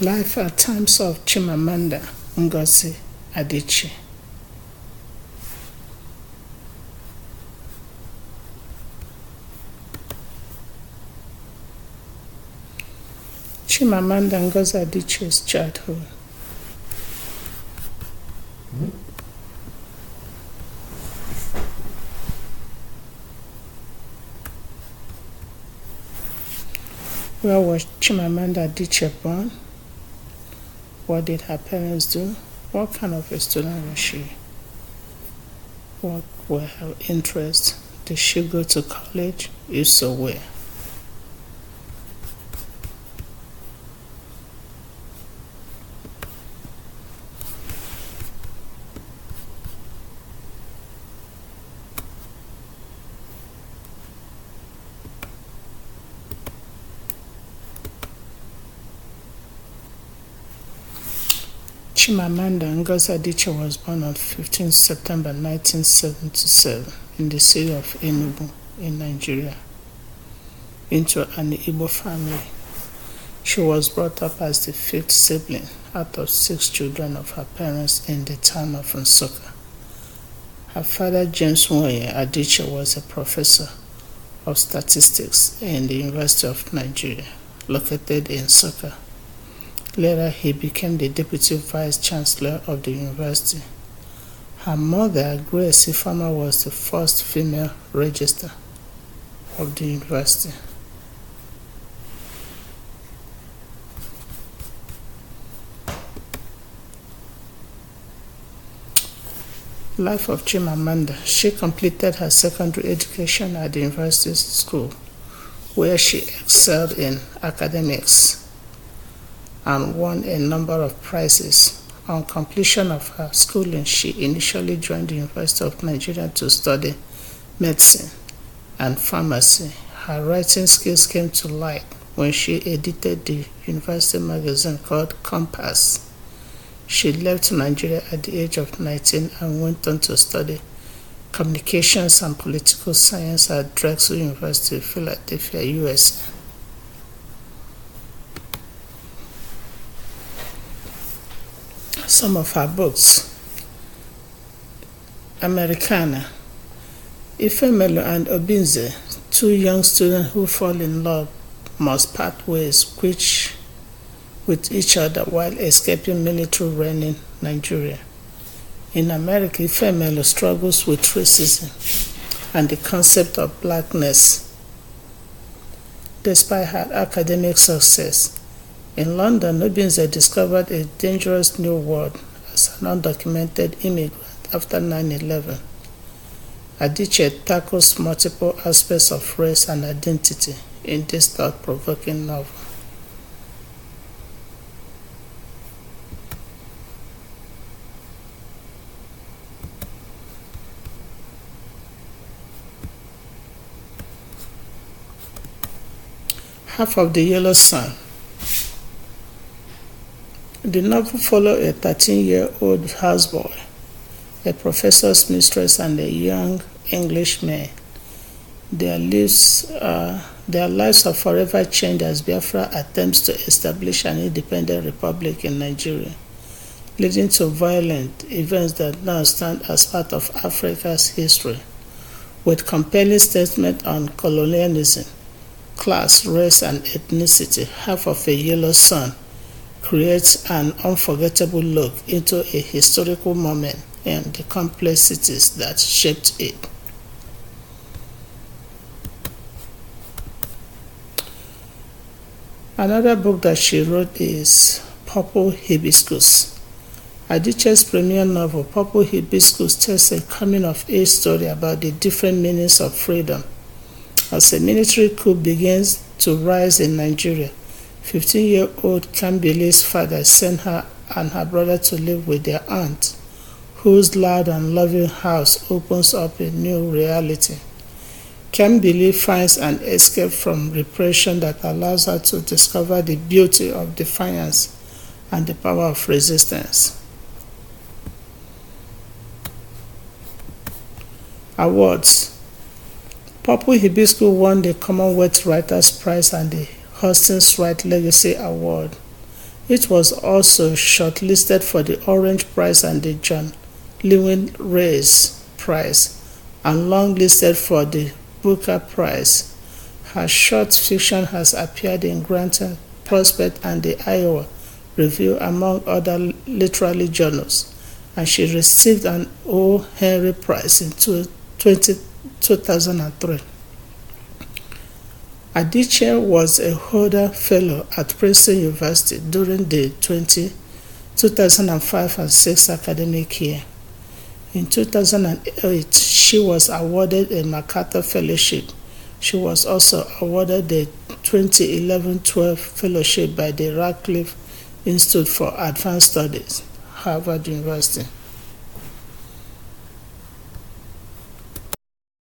Life at Times of Chimamanda Ngozi Adichie. Chimamanda Ngozi Adichie's childhood. Where was Chimamanda Adichie born? What did her parents do? What kind of a student was she? What were her interests? Did she go to college? If so, where? Chimamanda Ngozi Adichie was born on 15 September 1977 in the city of Enugu in Nigeria into an Igbo family. She was brought up as the fifth sibling out of 6 children of her parents in the town of Nsukka. Her father, James Nwoye Adichie, was a professor of statistics in the University of Nigeria, located in Nsukka. Later, he became the deputy vice-chancellor of the university. Her mother, Grace Ifeoma, was the first female registrar of the university. Life of Chimamanda. She completed her secondary education at the university school, where she excelled in academics and won a number of prizes. On completion of her schooling, she initially joined the University of Nigeria to study medicine and pharmacy. Her writing skills came to light when she edited the university magazine called Compass. She left Nigeria at the age of 19 and went on to study communications and political science at Drexel University, Philadelphia, USA. Some of her books: Americana, Ifemelo and Obinze, 2 young students who fall in love must part ways with each other while escaping military reign in Nigeria. In America, Ifemelo struggles with racism and the concept of blackness despite her academic success. In London, Obinze discovered a dangerous new world as an undocumented immigrant after 9/11. Adichie tackles multiple aspects of race and identity in this thought-provoking novel. Half of the Yellow Sun. The novel follows a 13-year-old houseboy, a professor's mistress, and a young Englishman. Their lives are forever changed as Biafra attempts to establish an independent republic in Nigeria, leading to violent events that now stand as part of Africa's history, with compelling statements on colonialism, class, race, and ethnicity. Half of A Yellow Sun creates an unforgettable look into a historical moment and the complexities that shaped it. Another book that she wrote is Purple Hibiscus. Adichie's premier novel, Purple Hibiscus, tells a coming-of-age story about the different meanings of freedom. As a military coup begins to rise in Nigeria, 15-year-old Kambili's father sent her and her brother to live with their aunt, whose loud and loving house opens up a new reality. Kambili finds an escape from repression that allows her to discover the beauty of defiance and the power of resistance. Awards. Purple Hibiscus won the Commonwealth Writers' Prize and the Hustings Wright Legacy Award. It was also shortlisted for the Orange Prize and the John Llewellyn Rhys Prize, and long-listed for the Booker Prize. Her short fiction has appeared in Grantham, Prospect, and the Iowa Review, among other literary journals, and she received an O. Henry Prize in 2003. Adichie was a Hodder Fellow at Princeton University during the 2005 and 6 academic year. In 2008, she was awarded a MacArthur Fellowship. She was also awarded the 2011-12 Fellowship by the Radcliffe Institute for Advanced Studies, Harvard University.